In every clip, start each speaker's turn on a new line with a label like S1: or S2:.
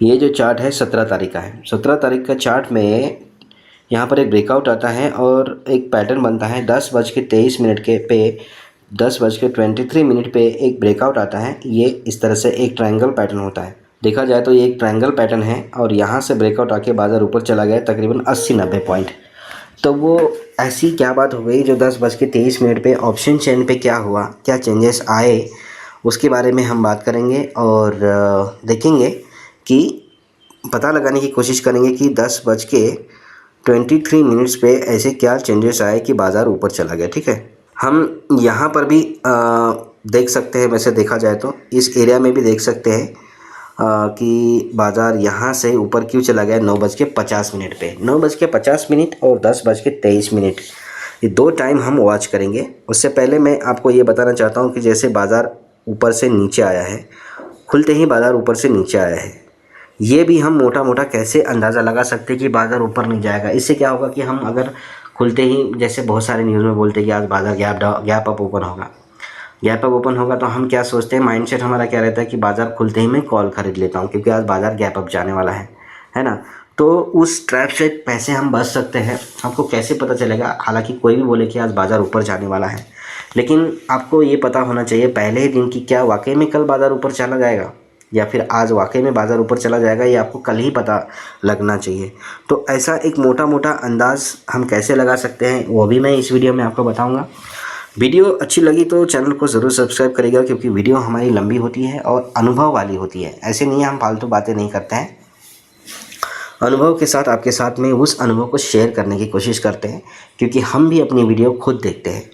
S1: ये जो चार्ट है 17 तारीख का है। 17 तारीख का चार्ट में यहाँ पर एक ब्रेकआउट आता है और एक पैटर्न बनता है 10:23 के पे 10:23 पे एक ब्रेकआउट आता है। ये इस तरह से एक ट्रायंगल पैटर्न होता है। देखा जाए तो ये एक ट्रायंगल पैटर्न है और यहाँ से ब्रेकआउट आके बाज़ार ऊपर चला गया तकरीबन 80-90 पॉइंट। तो वो ऐसी क्या बात हो गई जो 10:23 पे ऑप्शन चेन पे क्या हुआ, क्या चेंजेस आए, उसके बारे में हम बात करेंगे और देखेंगे कि पता लगाने की कोशिश करेंगे कि 10:23 पे ऐसे क्या चेंजेस आए कि बाज़ार ऊपर चला गया। ठीक है, हम यहाँ पर भी देख सकते हैं। वैसे देखा जाए तो इस एरिया में भी देख सकते हैं कि बाज़ार यहाँ से ऊपर क्यों चला गया 9:50 पे। 9:50 और 10:23, ये दो टाइम हम वॉच करेंगे। उससे पहले मैं आपको ये बताना चाहता हूँ कि जैसे बाज़ार ऊपर से नीचे आया है, खुलते ही बाज़ार ऊपर से नीचे आया है, ये भी हम मोटा मोटा कैसे अंदाज़ा लगा सकते हैं कि बाज़ार ऊपर नहीं जाएगा। इससे क्या होगा कि हम अगर खुलते ही, जैसे बहुत सारे न्यूज़ में बोलते हैं कि आज बाज़ार गैप अप ओपन होगा, गैप अप ओपन होगा, तो हम क्या सोचते हैं, माइंडसेट हमारा क्या रहता है कि बाज़ार खुलते ही मैं कॉल खरीद लेता हूँ क्योंकि आज बाज़ार गैप अप जाने वाला है ना। तो उस ट्रैप से कैसे हम बच सकते हैं, आपको कैसे पता चलेगा। हालांकि कोई भी बोले कि आज बाज़ार ऊपर जाने वाला है, लेकिन आपको ये पता होना चाहिए पहले ही दिन कि क्या वाकई में कल बाज़ार ऊपर चला जाएगा या फिर आज वाकई में बाज़ार ऊपर चला जाएगा, ये आपको कल ही पता लगना चाहिए। तो ऐसा एक मोटा मोटा अंदाज़ हम कैसे लगा सकते हैं वो भी मैं इस वीडियो में आपको बताऊंगा। वीडियो अच्छी लगी तो चैनल को ज़रूर सब्सक्राइब करिएगा क्योंकि वीडियो हमारी लंबी होती है और अनुभव वाली होती है। ऐसे नहीं, हम फालतू बातें नहीं करते हैं, अनुभव के साथ आपके साथ में उस अनुभव को शेयर करने की कोशिश करते हैं क्योंकि हम भी अपनी वीडियो खुद देखते हैं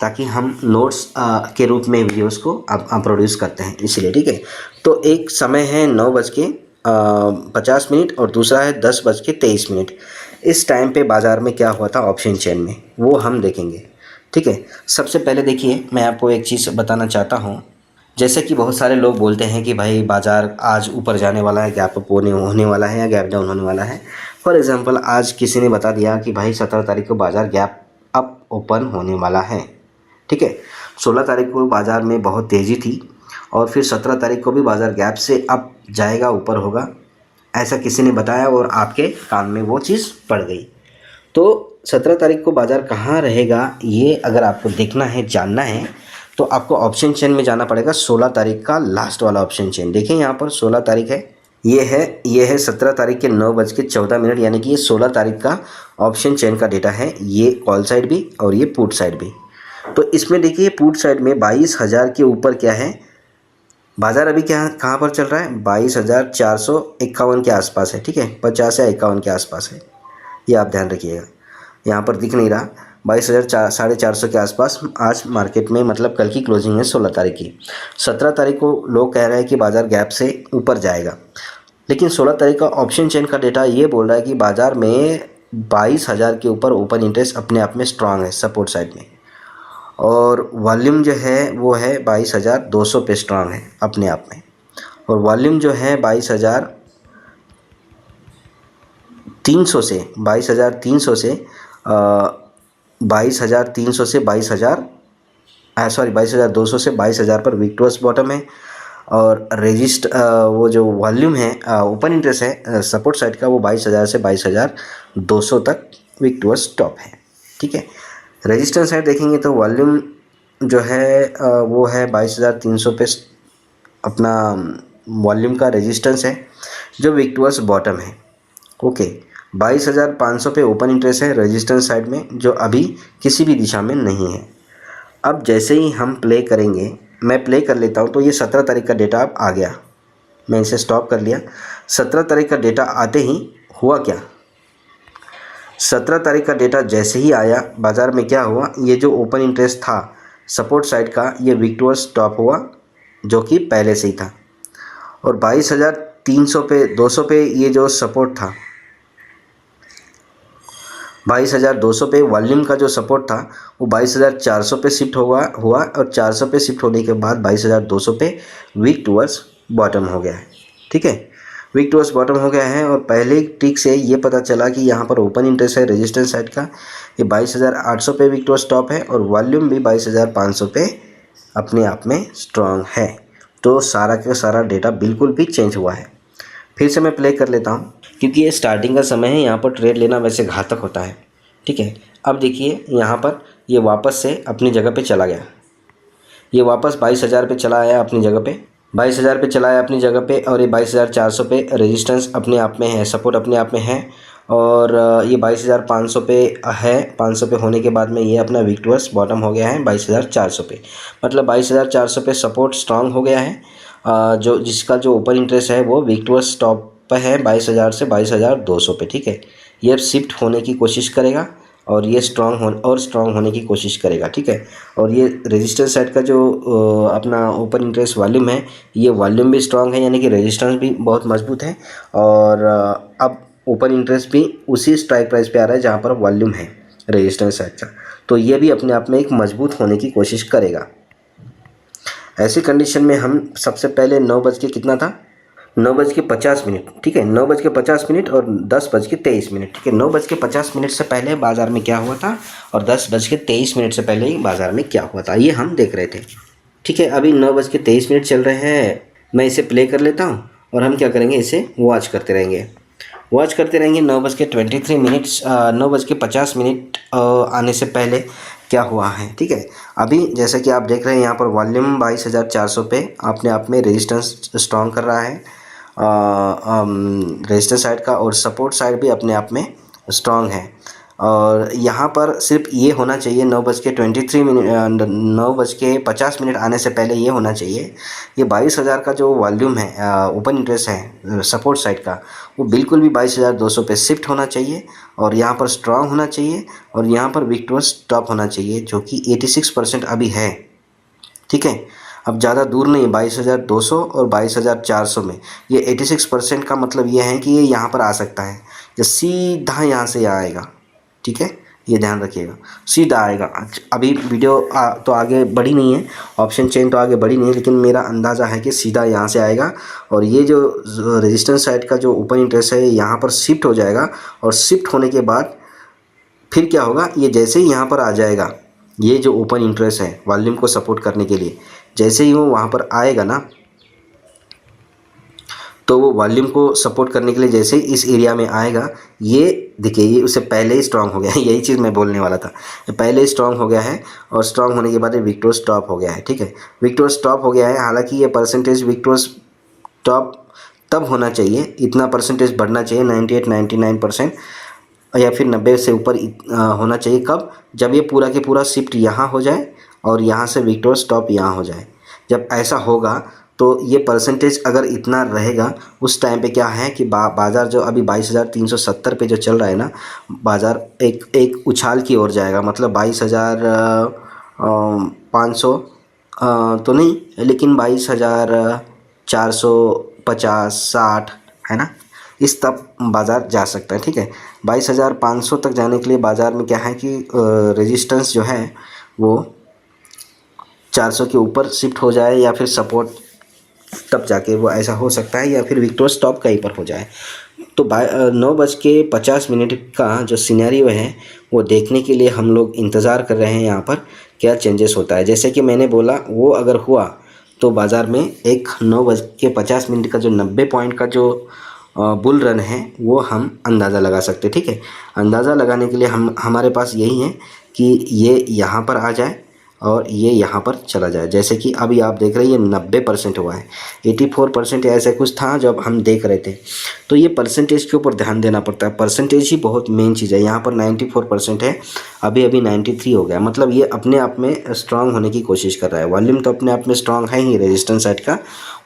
S1: ताकि हम नोट्स के रूप में वीडियोस को आप प्रोड्यूस करते हैं, इसलिए। ठीक है, तो एक समय है 9:50 और दूसरा है 10:23। इस टाइम पे बाज़ार में क्या हुआ था ऑप्शन चेन में, वो हम देखेंगे। ठीक है, सबसे पहले देखिए, मैं आपको एक चीज़ बताना चाहता हूँ। जैसे कि बहुत सारे लोग बोलते हैं कि भाई बाज़ार आज ऊपर जाने वाला है, गैप अप होने वाला है या गैप डाउन होने वाला है। फॉर एग्जांपल आज किसी ने बता दिया कि भाई 17 तारीख को बाज़ार गैप अप ओपन होने वाला है। ठीक है, 16 तारीख को बाज़ार में बहुत तेज़ी थी और फिर 17 तारीख को भी बाज़ार गैप से अप जाएगा, ऊपर होगा, ऐसा किसी ने बताया और आपके कान में वो चीज़ पड़ गई। तो 17 तारीख को बाज़ार कहाँ रहेगा, ये अगर आपको देखना है, जानना है, तो आपको ऑप्शन चेन में जाना पड़ेगा। 16 तारीख का लास्ट वाला ऑप्शन चेन देखिए, यहाँ पर 16 तारीख है, ये है 17 तारीख के 9:14, यानी कि ये 16 तारीख का ऑप्शन चेन का डेटा है। ये कॉल साइड भी और ये पुट साइड भी। तो इसमें देखिए पुट साइड में 22,000 के ऊपर क्या है, बाज़ार अभी क्या कहाँ पर चल रहा है, 22,451 के आसपास है। ठीक है, 50 या 51 के आसपास है, ये आप ध्यान रखिएगा। यहाँ पर दिख नहीं रहा, 22,450 के आसपास आज मार्केट में, मतलब कल की क्लोजिंग है 16 तारीख की। 17 तारीख को लोग कह रहे हैं कि बाज़ार गैप से ऊपर जाएगा, लेकिन 16 तारीख का ऑप्शन चेन का डेटा ये बोल रहा है कि बाज़ार में 22,000 के ऊपर ओपन इंटरेस्ट अपने आप में स्ट्रांग है सपोर्ट साइड में, और वॉल्यूम जो है वो है 22,200 पे स्ट्रांग है अपने आप में, और वॉल्यूम जो है 22,300 से 22,300 से 22,300 से 22,200 से 22,000 पर विक्टोरियस बॉटम है। और वो जो वॉल्यूम है ओपन इंटरेस्ट है सपोर्ट साइड का, वो 22,000 से 22,200 तक विक्टोरियस टॉप है। ठीक है, रेजिस्टेंस साइड देखेंगे तो वॉल्यूम जो है वो है 22,300 पे अपना वॉल्यूम का रेजिस्टेंस है जो विक्टोरियस बॉटम है। ओके, 22,500 पे ओपन इंटरेस्ट है रेजिस्टेंस साइड में, जो अभी किसी भी दिशा में नहीं है। अब जैसे ही हम प्ले करेंगे, मैं प्ले कर लेता हूँ, तो ये 17 तारीख का डेटा अब आ गया, मैं इसे स्टॉप कर लिया। 17 तारीख का डेटा आते ही हुआ क्या, 17 तारीख का डेटा जैसे ही आया, बाज़ार में क्या हुआ, ये जो ओपन इंटरेस्ट था सपोर्ट साइड का, ये विक्टोरियस टॉप हुआ जो कि पहले से ही था, और 22,300 पे 200 पे ये जो सपोर्ट था, 22,200 पे वॉल्यूम का जो सपोर्ट था वो 22,400 पे शिफ्ट हुआ और 400 पे शिफ्ट होने के बाद 22,200 पे विक्टोरियस बॉटम हो गया है। ठीक है, विक्टोरियस बॉटम हो गया है, और पहले ट्रिक से ये पता चला कि यहाँ पर ओपन इंटरेस्ट है रेजिस्टेंस साइड का, ये 22,800 पे विक्टोरियस टॉप है, और वॉल्यूम भी 22,500 पे अपने आप में स्ट्रॉन्ग है। तो सारा का सारा डेटा बिल्कुल भी चेंज हुआ है। फिर से मैं प्ले कर लेता हूँ, क्योंकि ये स्टार्टिंग का समय है, यहाँ पर ट्रेड लेना वैसे घातक होता है। ठीक है, अब देखिए यहाँ पर ये वापस से अपनी जगह पे चला गया, ये वापस 22,000 पे चला आया अपनी जगह पे, 22,000 पे चला आया अपनी जगह पे, और ये 22,400 पे रेजिस्टेंस अपने आप में है, सपोर्ट अपने आप में है, और ये 22,500 पे है। 500 पे होने के बाद में ये अपना विक्टोरियस बॉटम हो गया है 22,400 पे, मतलब 22,400 पे सपोर्ट स्ट्रांग हो गया है। जो जिसका जो ओपन इंटरेस्ट है वो विक्टोरियस टॉप पे है 22,000 से 22,200 पे। ठीक है, ये शिफ्ट होने की कोशिश करेगा और ये स्ट्रांग होने की कोशिश करेगा। ठीक है, और ये रेजिस्टेंस साइड का जो अपना ओपन इंटरेस्ट वॉल्यूम है, ये वॉल्यूम भी स्ट्रांग है, यानी कि रेजिस्टेंस भी बहुत मजबूत है, और अब ओपन इंटरेस्ट भी उसी स्ट्राइक प्राइस पे आ रहा है जहाँ पर वॉल्यूम है रेजिस्टेंस साइड का, तो ये भी अपने आप में एक मजबूत होने की कोशिश करेगा। ऐसी कंडीशन में हम सबसे पहले 9 बज के कितना था, 9:50। ठीक है, 9:50 और 10:23। ठीक है, 9:50 से पहले बाज़ार में क्या हुआ था और 10:23 से पहले ही बाज़ार में क्या हुआ था, ये हम देख रहे थे। ठीक है, अभी 9:23 चल रहे हैं, मैं इसे प्ले कर लेता हूँ और हम क्या करेंगे, इसे वॉच करते रहेंगे 9:23, 9:50 आने से पहले क्या हुआ है। ठीक है, अभी जैसा कि आप देख रहे हैं यहाँ पर वॉल्यूम 22,400 पे अपने आप में रेजिस्टेंस स्ट्रॉन्ग कर रहा है, रेजिस्टेंस साइड का, और सपोर्ट साइड भी अपने आप में स्ट्रॉन्ग है। और यहाँ पर सिर्फ ये होना चाहिए 9:50 आने से पहले ये होना चाहिए, ये 22,000 का जो वॉल्यूम है ओपन इंटरेस्ट है सपोर्ट साइड का, वो बिल्कुल भी 22,200 पे शिफ्ट होना चाहिए, और यहाँ पर स्ट्रॉन्ग होना चाहिए, और यहाँ पर विक्टोरियस टॉप होना चाहिए जो कि 86% अभी है। ठीक है, अब ज़्यादा दूर नहीं, 22,200 और 22,400 में ये 86% का मतलब ये है कि ये यहाँ पर आ सकता है, ये सीधा यहाँ से आएगा। ठीक है, ये ध्यान रखिएगा, सीधा आएगा। अभी वीडियो तो आगे बढ़ी नहीं है, ऑप्शन चेन तो आगे बढ़ी नहीं है, लेकिन मेरा अंदाज़ा है कि सीधा यहाँ से आएगा, और ये जो रेजिस्टेंस साइड का जो ओपन इंटरेस्ट है यहाँ पर शिफ्ट हो जाएगा, और शिफ्ट होने के बाद फिर क्या होगा, ये जैसे ही यहाँ पर आ जाएगा, ये जो ओपन इंटरेस्ट है वॉल्यूम को सपोर्ट करने के लिए, जैसे ही वो वहाँ पर आएगा ना, तो वो वॉल्यूम को सपोर्ट करने के लिए जैसे ही इस एरिया में आएगा, ये देखिए ये उससे पहले ही स्ट्रांग हो गया है, यही चीज़ मैं बोलने वाला था, पहले ही स्ट्रांग हो गया है, और स्ट्रांग होने के बाद विक्टोरियस टॉप हो गया है। ठीक है, विक्टोरियस टॉप हो गया है, हालांकि ये परसेंटेज विक्टोरियस टॉप तब होना चाहिए, इतना परसेंटेज बढ़ना चाहिए 98 99% या फिर 90 से ऊपर होना चाहिए। कब, जब ये पूरा के पूरा शिफ्ट यहाँ हो जाए और यहाँ से विक्टोरियस टॉप यहाँ हो जाए। जब ऐसा होगा तो ये परसेंटेज अगर इतना रहेगा, उस टाइम पे क्या है कि बाज़ार जो अभी 22,370 पे जो चल रहा है ना, बाज़ार एक उछाल की ओर जाएगा, मतलब 22,500 तो नहीं, लेकिन 22,450 60 है ना, इस तक बाज़ार जा सकता है। ठीक है, 22,500 तक जाने के लिए बाज़ार में क्या है कि रेजिस्टेंस जो है वो 400 के ऊपर शिफ्ट हो जाए, या फिर सपोर्ट तब जाके वो ऐसा हो सकता है, या फिर विक्टोरियस टॉप कहीं पर हो जाए। तो 9:50 का जो सिनेरियो है वो देखने के लिए हम लोग इंतज़ार कर रहे हैं यहाँ पर क्या चेंजेस होता है। जैसे कि मैंने बोला, वो अगर हुआ तो बाज़ार में एक 9:50 का जो 90 पॉइंट का जो बुल रन है वो हम अंदाज़ा लगा सकते हैं। ठीक है, अंदाज़ा लगाने के लिए हमारे पास यही है कि ये यहाँ पर आ जाए और ये यहाँ पर चला जाए। जैसे कि अभी आप देख रहे हैं ये 90% हुआ है, 84% ऐसा कुछ था जब हम देख रहे थे। तो ये परसेंटेज के ऊपर ध्यान देना पड़ता है, परसेंटेज ही बहुत मेन चीज़ है। यहाँ पर 94% है, अभी 93 हो गया, मतलब ये अपने आप में स्ट्रांग होने की कोशिश कर रहा है। वॉल्यूम तो अपने आप में स्ट्रांग है ही रेजिस्टेंस साइड का,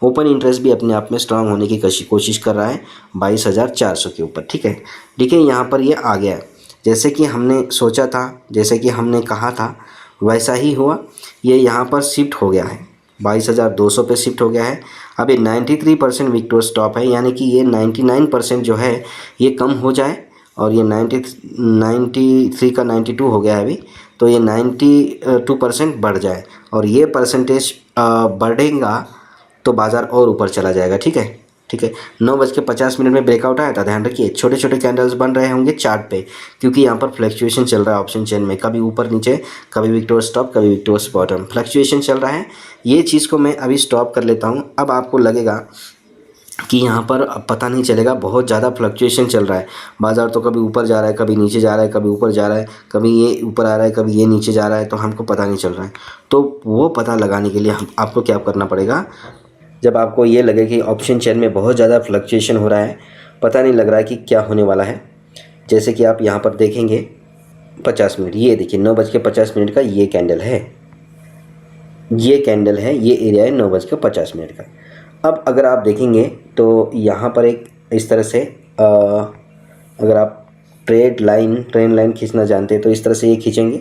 S1: ओपन इंटरेस्ट भी अपने आप में स्ट्रांग होने की कोशिश कर रहा है 22,400 के ऊपर। ठीक है, देखिए यहाँ पर ये आ गया, जैसे कि हमने सोचा था, जैसे कि हमने कहा था वैसा ही हुआ। ये यहाँ पर शिफ्ट हो गया है, 22,200 पे शिफ्ट हो गया है। अभी 93% विक्टोरियस टॉप है, यानी कि ये 99% जो है ये कम हो जाए, और ये 93 का 92 हो गया है अभी, तो ये 92% बढ़ जाए, और ये परसेंटेज बढ़ेगा तो बाज़ार और ऊपर चला जाएगा। ठीक है, 9:50 में ब्रेकआउट आया था, ध्यान रखिए छोटे छोटे कैंडल्स बन रहे होंगे चार्ट पे, क्योंकि यहाँ पर फ्लक्चुएशन चल रहा है ऑप्शन चेन में, कभी ऊपर नीचे, कभी विक्टोरियस टॉप, कभी विक्टोरियस बॉटम, फ्लक्चुएशन चल रहा है। ये चीज़ को मैं अभी स्टॉप कर लेता हूँ। अब आपको लगेगा कि यहाँ पर पता नहीं चलेगा, बहुत ज़्यादा फ्लक्चुएशन चल रहा है बाज़ार, तो कभी ऊपर जा रहा है, कभी नीचे जा रहा है, कभी ऊपर जा रहा है, कभी ये ऊपर आ रहा है, कभी ये नीचे जा रहा है, तो हमको पता नहीं चल रहा है। तो वो पता लगाने के लिए आपको क्या करना पड़ेगा, जब आपको ये लगे कि ऑप्शन चेन में बहुत ज़्यादा फ्लक्चुएशन हो रहा है, पता नहीं लग रहा है कि क्या होने वाला है, जैसे कि आप यहाँ पर देखेंगे 50 मिनट, ये देखिए 9:50 का ये कैंडल है, ये कैंडल है, ये एरिया है 9:50 का। अब अगर आप देखेंगे तो यहाँ पर एक इस तरह से अगर आप ट्रेन लाइन खींचना जानते हैं तो इस तरह से ये खींचेंगे,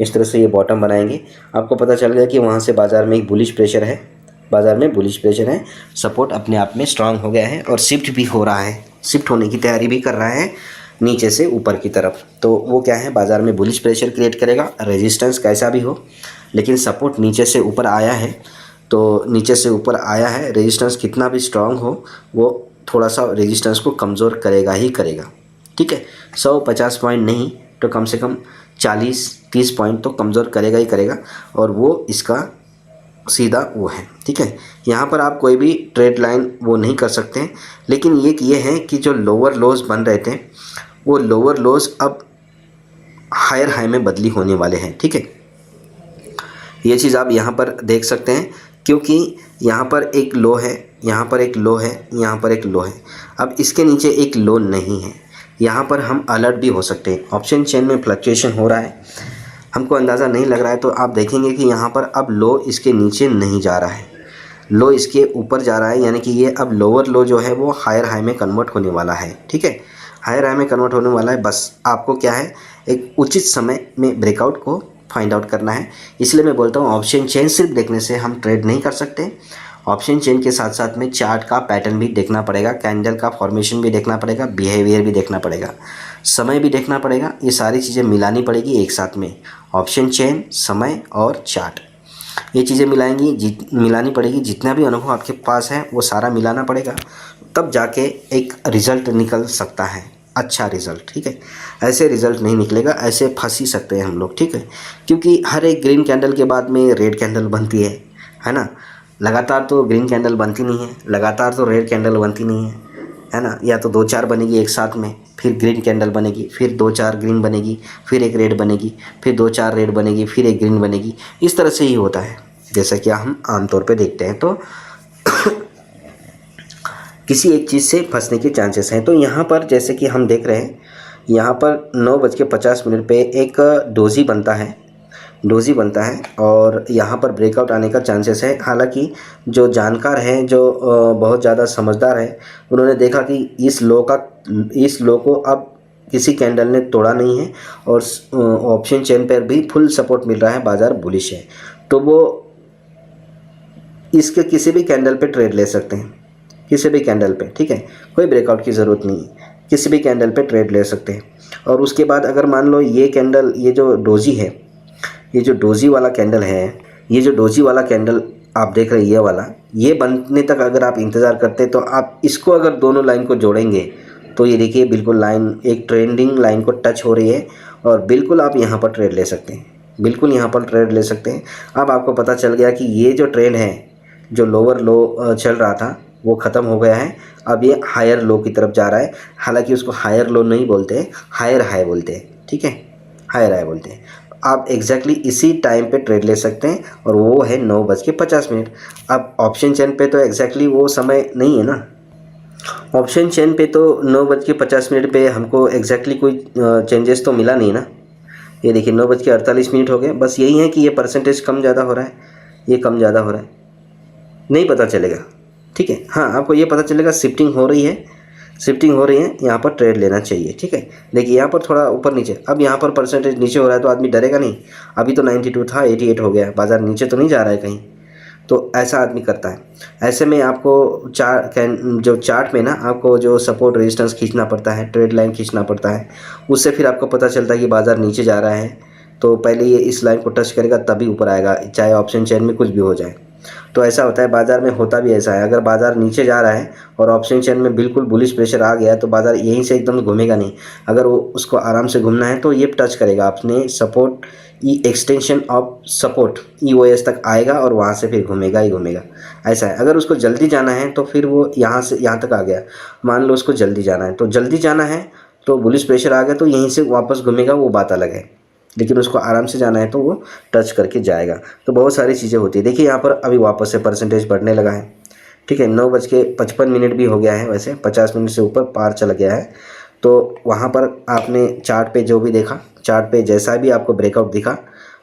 S1: इस तरह से ये बॉटम बनाएंगे, आपको पता चल गया कि वहाँ से बाज़ार में एक बुलिश प्रेशर है, बाज़ार में बुलिश प्रेशर है, सपोर्ट अपने आप में स्ट्रांग हो गया है और शिफ्ट भी हो रहा है, शिफ्ट होने की तैयारी भी कर रहा है नीचे से ऊपर की तरफ। तो वो क्या है, बाज़ार में बुलिश प्रेशर क्रिएट करेगा, रेजिस्टेंस कैसा भी हो, लेकिन सपोर्ट नीचे से ऊपर आया है, तो नीचे से ऊपर आया है, रेजिस्टेंस कितना भी स्ट्रांग हो वो थोड़ा सा रेजिस्टेंस को कमज़ोर करेगा ही करेगा। ठीक है, 150 पॉइंट नहीं तो कम से कम 40-30 पॉइंट तो कमज़ोर करेगा ही करेगा, और वो इसका सीधा वो है। ठीक है, यहाँ पर आप कोई भी ट्रेड लाइन वो नहीं कर सकते हैं, लेकिन ये है कि जो लोअर लोज बन रहे थे वो लोअर लोज अब हायर हाई में बदली होने वाले हैं। ठीक है, ये चीज़ आप यहाँ पर देख सकते हैं, क्योंकि यहाँ पर एक लो है, यहाँ पर एक लो है, यहाँ पर एक लो है, अब इसके नीचे एक लो नहीं है, यहाँ पर हम अलर्ट भी हो सकते हैं। ऑप्शन चेन में फ्लक्चुएशन हो रहा है, हमको अंदाज़ा नहीं लग रहा है, तो आप देखेंगे कि यहाँ पर अब लो इसके नीचे नहीं जा रहा है, लो इसके ऊपर जा रहा है, यानी कि ये अब लोअर लो जो है वो हायर हाई में कन्वर्ट होने वाला है। ठीक है, हायर हाई में कन्वर्ट होने वाला है, बस आपको क्या है, एक उचित समय में ब्रेकआउट को फाइंड आउट करना है। इसलिए मैं बोलता हूँ ऑप्शन चेन सिर्फ देखने से हम ट्रेड नहीं कर सकते, ऑप्शन चेन के साथ साथ में चार्ट का पैटर्न भी देखना पड़ेगा, कैंडल का फॉर्मेशन भी देखना पड़ेगा, बिहेवियर भी देखना पड़ेगा, समय भी देखना पड़ेगा, ये सारी चीज़ें मिलानी पड़ेगी एक साथ में। ऑप्शन चेन, समय और चार्ट, ये चीज़ें मिलानी पड़ेगी, जितना भी अनुभव आपके पास है वो सारा मिलाना पड़ेगा, तब जाके एक रिज़ल्ट निकल सकता है, अच्छा रिज़ल्ट। ठीक है, ऐसे रिज़ल्ट नहीं निकलेगा, ऐसे फंस ही सकते हैं हम लोग। ठीक है, क्योंकि हर एक ग्रीन कैंडल के बाद में रेड कैंडल बनती है ना, लगातार तो ग्रीन कैंडल बनती नहीं है, लगातार तो रेड कैंडल बनती नहीं है ना, या तो 2-4 बनेगी एक साथ में, फिर ग्रीन कैंडल बनेगी, फिर 2-4 ग्रीन बनेगी, फिर एक रेड बनेगी, फिर 2-4 रेड बनेगी, फिर एक ग्रीन बनेगी, इस तरह से ही होता है, जैसा कि हम आमतौर पे देखते हैं। तो किसी एक चीज़ से फंसने के चांसेस हैं। तो यहाँ पर जैसे कि हम देख रहे हैं, यहाँ पर 9:50 पे एक डोजी बनता है और यहाँ पर ब्रेकआउट आने का चांसेस है। हालांकि जो जानकार हैं, जो बहुत ज़्यादा समझदार हैं, उन्होंने देखा कि इस लो को अब किसी कैंडल ने तोड़ा नहीं है और ऑप्शन चेन पर भी फुल सपोर्ट मिल रहा है, बाज़ार बुलिश है, तो वो इसके किसी भी कैंडल पे ट्रेड ले सकते हैं, किसी भी कैंडल पे। ठीक है, कोई ब्रेकआउट की ज़रूरत नहीं है, किसी भी कैंडल पे ट्रेड ले सकते हैं। और उसके बाद अगर मान लो ये कैंडल, ये जो डोजी है, ये जो डोजी वाला कैंडल है, ये जो डोजी वाला कैंडल आप देख रहे हैं, ये वाला, ये बनने तक अगर आप इंतज़ार करते तो आप इसको अगर दोनों लाइन को जोड़ेंगे तो ये देखिए बिल्कुल लाइन एक ट्रेंडिंग लाइन को टच हो रही है और बिल्कुल आप यहाँ पर ट्रेड ले सकते हैं, बिल्कुल यहाँ पर ट्रेड ले सकते हैं। अब आपको पता चल गया कि ये जो ट्रेंड है, जो लोअर लो चल रहा था वो ख़त्म हो गया है, अब ये हायर लो की तरफ जा रहा है। हालांकि उसको हायर लो नहीं बोलते, हायर हाई बोलते हैं। ठीक है, हायर हाई बोलते हैं। आप एग्जैक्टली इसी टाइम पे ट्रेड ले सकते हैं और वो है 9:50। अब ऑप्शन चेन पे तो एग्जैक्टली वो समय नहीं है ना, ऑप्शन चेन पे तो 9:50 पे हमको एग्जैक्टली कोई चेंजेस तो मिला नहीं ना। ये देखिए 9:48 हो गए, बस यही है कि ये परसेंटेज कम ज़्यादा हो रहा है, ये कम ज़्यादा हो रहा है, नहीं पता चलेगा। ठीक है, हाँ आपको ये पता चलेगा शिफ्टिंग हो रही है, यहाँ पर ट्रेड लेना चाहिए। ठीक है, देखिए यहाँ पर थोड़ा ऊपर नीचे, अब यहाँ पर परसेंटेज नीचे हो रहा है तो आदमी डरेगा नहीं। अभी तो 92 था, 88 हो गया, बाज़ार नीचे तो नहीं जा रहा है कहीं, तो ऐसा आदमी करता है। ऐसे में आपको जो चार्ट में ना आपको जो सपोर्ट रेजिस्टेंस खींचना पड़ता है, ट्रेड लाइन खींचना पड़ता है, उससे फिर आपको पता चलता है कि बाज़ार नीचे जा रहा है, तो पहले ये इस लाइन को टच करेगा तभी ऊपर आएगा, चाहे ऑप्शन चेन में कुछ भी हो जाए। तो ऐसा होता है बाज़ार में, होता भी ऐसा है। अगर बाज़ार नीचे जा रहा है और ऑप्शन चेन में बिल्कुल बुलिश प्रेशर आ गया तो बाज़ार यहीं से एकदम घूमेगा नहीं। अगर वो उसको आराम से घूमना है तो ये टच करेगा अपने support, e extension of support EOS तक आएगा और वहाँ से फिर घूमेगा ही घूमेगा। ऐसा है। अगर उसको जल्दी जाना है तो फिर वो यहाँ से यहाँ तक आ गया, मान लो उसको जल्दी जाना है, तो जल्दी जाना है तो बुलिश प्रेशर आ गया तो यहीं से वापस घूमेगा, वो बात अलग है। लेकिन उसको आराम से जाना है तो वो टच करके जाएगा। तो बहुत सारी चीज़ें होती है। देखिए यहाँ पर अभी वापस से परसेंटेज बढ़ने लगा है। ठीक है, 9:55 भी हो गया है, वैसे 50 मिनट से ऊपर पार चला गया है। तो वहाँ पर आपने चार्ट पे जो भी देखा, चार्ट पे जैसा भी आपको ब्रेकआउट दिखा,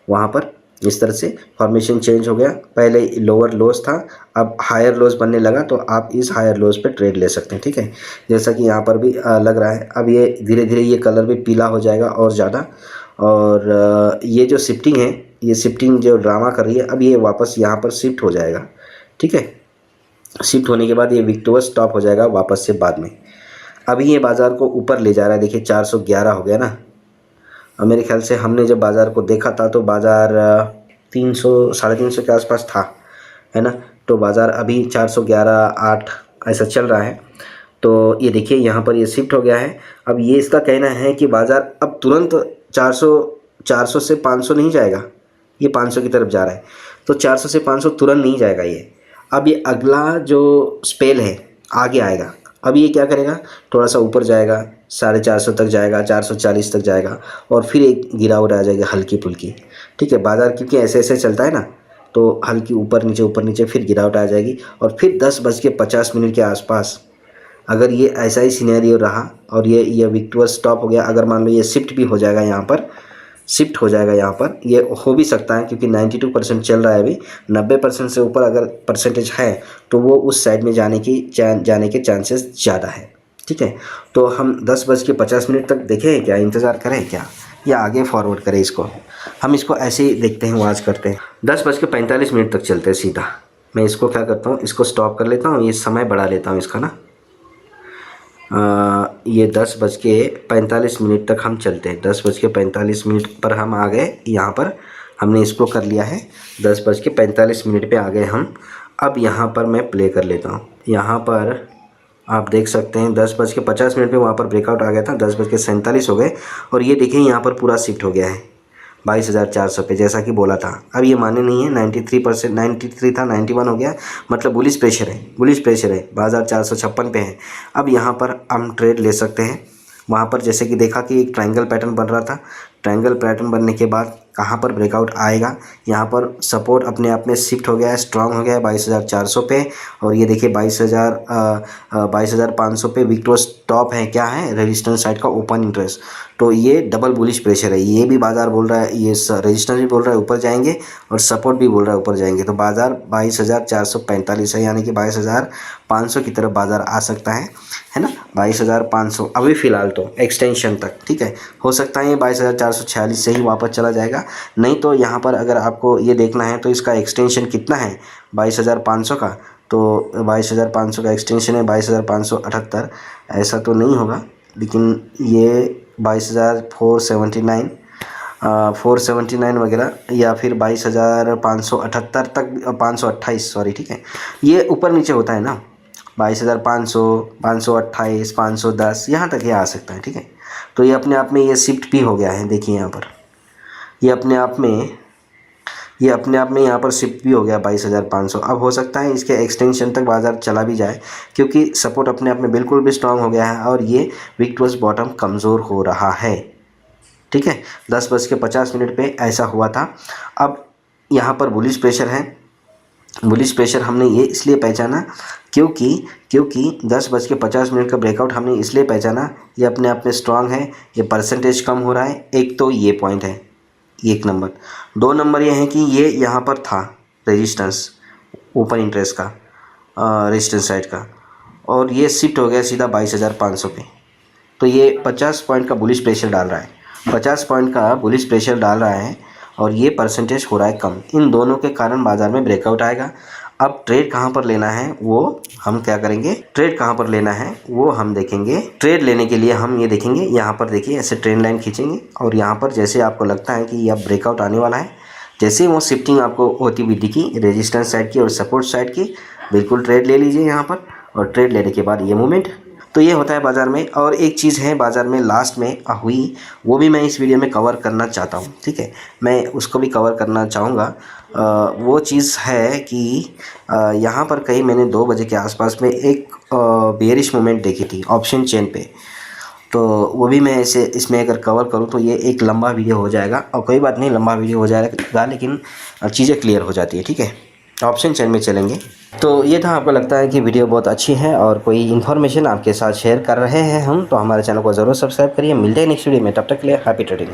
S1: वहाँ पर इस तरह से फॉर्मेशन चेंज हो गया। पहले लोअर लोज था, अब हायर लोज बनने लगा, तो आप इस हायर लोज पे ट्रेड ले सकते हैं। ठीक है, जैसा कि यहाँ पर भी लग रहा है। अब ये धीरे धीरे ये कलर भी पीला हो जाएगा और ज़्यादा। और ये जो शिफ्टिंग है, ये शिफ्टिंग जो ड्रामा कर रही है, अब ये वापस यहाँ पर शिफ्ट हो जाएगा। ठीक है, शिफ्ट होने के बाद ये विक्टोरियस स्टॉप हो जाएगा वापस से बाद में। अभी ये बाज़ार को ऊपर ले जा रहा है। देखिए 411 हो गया ना। और मेरे ख्याल से हमने जब बाज़ार को देखा था तो बाज़ार 300 350 के आसपास था, है ना। तो बाज़ार अभी 411.8 ऐसा चल रहा है। तो ये देखिए यहाँ पर ये शिफ्ट हो गया है। अब ये इसका कहना है कि बाज़ार अब तुरंत 400 से 500 नहीं जाएगा, ये 500 की तरफ जा रहा है। तो 400 से 500 तुरंत नहीं जाएगा ये। अब ये अगला जो स्पेल है आगे आएगा। अब ये क्या करेगा, थोड़ा सा ऊपर जाएगा, 450 तक जाएगा, 440 तक जाएगा, और फिर एक गिरावट आ जाएगी हल्की फुल्की। ठीक है, बाज़ार क्योंकि ऐसे ऐसे चलता है ना, तो हल्की ऊपर नीचे फिर गिरावट आ जाएगी। और फिर 10:50 के आसपास अगर ये ऐसा ही सिनेरियो रहा और ये विक्टोरियस स्टॉप हो गया, अगर मान लो ये शिफ्ट भी हो जाएगा, यहाँ पर शिफ्ट हो जाएगा, यहाँ पर ये हो भी सकता है क्योंकि 92% चल रहा है अभी। 90% से ऊपर अगर परसेंटेज है तो वो उस साइड में जाने के चांसेस ज़्यादा है। ठीक है, तो हम 10:50 तक देखें क्या, इंतज़ार करें क्या, या आगे फॉरवर्ड करें इसको। हम इसको ऐसे ही देखते हैं, वॉच करते हैं। 10:45 तक चलते हैं सीधा। मैं इसको क्या करता हूँ, इसको स्टॉप कर लेता हूँ, ये समय बढ़ा लेता हूँ इसका ना। ये 10:45 तक हम चलते हैं। 10:45 पर हम आ गए, यहाँ पर हमने इसको कर लिया है। 10:45 पे आ गए हम। अब यहाँ पर मैं प्ले कर लेता हूँ। यहाँ पर आप देख सकते हैं 10:50 पे वहाँ पर ब्रेकआउट आ गया था, 10:47 हो गए, और ये देखिए यहाँ पर पूरा शिफ्ट हो गया है 22,400 पे, जैसा कि बोला था। अब ये माने नहीं है, 93% 93 था, 91 हो गया, मतलब बुलिश प्रेशर है, बाज़ार 456 पे है। अब यहाँ पर हम ट्रेड ले सकते हैं। वहाँ पर जैसे कि देखा कि एक ट्रायंगल पैटर्न बन रहा था, ट्रायंगल पैटर्न बनने के बाद कहाँ पर ब्रेकआउट आएगा, यहाँ पर सपोर्ट अपने आप में शिफ्ट हो गया है, स्ट्रांग हो गया है 22,400 पे। और ये देखिए 22,500 पे विक्टोरियस टॉप है, क्या है, रेजिस्टेंस साइड का ओपन इंटरेस्ट। तो ये डबल बुलिश प्रेशर है। ये भी बाज़ार बोल रहा है, ये रेजिस्टेंस भी बोल रहा है ऊपर जाएंगे, और सपोर्ट भी बोल रहा है ऊपर जाएंगे। तो बाज़ार 22,445 है, यानी कि 22,500 की तरफ बाज़ार आ सकता है ना। 22,500 अभी फ़िलहाल तो एक्सटेंशन तक। ठीक है, हो सकता है ये 22,446 से ही वापस चला जाएगा। नहीं तो यहाँ पर अगर आपको ये देखना है तो इसका एक्सटेंशन कितना है 22,500 का, तो 22,500 का एक्सटेंशन है 22,578। ऐसा तो नहीं होगा, लेकिन ये 22,479 479 वगैरह, या फिर 22,578 तक, 528 सॉरी। ठीक है, ये ऊपर नीचे होता है ना, 22,500, 528, 510 यहाँ तक ये आ सकता है। ठीक है, तो ये अपने आप में ये शिफ्ट भी हो गया है। देखिए यहाँ पर ये अपने आप में यहाँ पर शिफ्ट भी हो गया 22,500। अब हो सकता है इसके एक्सटेंशन तक बाज़ार चला भी जाए, क्योंकि सपोर्ट अपने आप में बिल्कुल भी स्ट्रांग हो गया है और ये विक्टोरियस बॉटम कमज़ोर हो रहा है। ठीक है, 10:50 पे ऐसा हुआ था। अब यहाँ पर बुलिश प्रेशर है। बुलिश प्रेशर हमने ये इसलिए पहचाना क्योंकि 10:50 का ब्रेकआउट हमने इसलिए पहचाना, ये अपने आप में स्ट्रांग है, ये परसेंटेज कम हो रहा है। एक तो ये पॉइंट है, एक नंबर। 2 नंबर ये है कि ये यहाँ पर था रेजिस्टेंस, ओपन इंटरेस्ट का, रेजिस्टेंस साइड का, और ये शिफ्ट हो गया सीधा 22,500 पे। तो ये 50 पॉइंट का बुलिश प्रेशर डाल रहा है, 50 पॉइंट का बुलिश प्रेशर डाल रहा है, और ये परसेंटेज हो रहा है कम। इन दोनों के कारण बाज़ार में ब्रेकआउट आएगा। अब ट्रेड कहाँ पर लेना है वो हम क्या करेंगे, ट्रेड कहाँ पर लेना है वो हम देखेंगे। ट्रेड लेने के लिए हम ये देखेंगे, यहाँ पर देखिए ऐसे ट्रेंड लाइन खींचेंगे, और यहाँ पर जैसे आपको लगता है कि ये अब ब्रेकआउट आने वाला है, जैसे ही वो शिफ्टिंग आपको होती हुई दिखी रेजिस्टेंस साइड की और सपोर्ट साइड की, बिल्कुल ट्रेड ले लीजिए यहाँ पर। और ट्रेड लेने के बाद ये मूवमेंट, तो ये होता है बाज़ार में। और एक चीज़ है बाज़ार में लास्ट में हुई, वो भी मैं इस वीडियो में कवर करना चाहता हूँ, ठीक है, मैं उसको भी कवर करना चाहूँगा। वो चीज़ है कि यहाँ पर कहीं मैंने 2 बजे के आसपास में एक बेयरिश मूवमेंट देखी थी ऑप्शन चेन पे, तो वो भी मैं ऐसे इसमें अगर कवर करूँ तो ये एक लंबा वीडियो हो जाएगा। और कोई बात नहीं, लंबा वीडियो हो जाएगा लेकिन चीज़ें क्लियर हो जाती है, ठीक है। ऑप्शन चेन में चलेंगे। तो ये था, आपको लगता है कि वीडियो बहुत अच्छी है और कोई इन्फॉर्मेशन आपके साथ शेयर कर रहे हैं हम, तो हमारे चैनल को ज़रूर सब्सक्राइब करिए। मिलते हैं नेक्स्ट वीडियो में, तब तक के लिए हैप्पी ट्रेडिंग।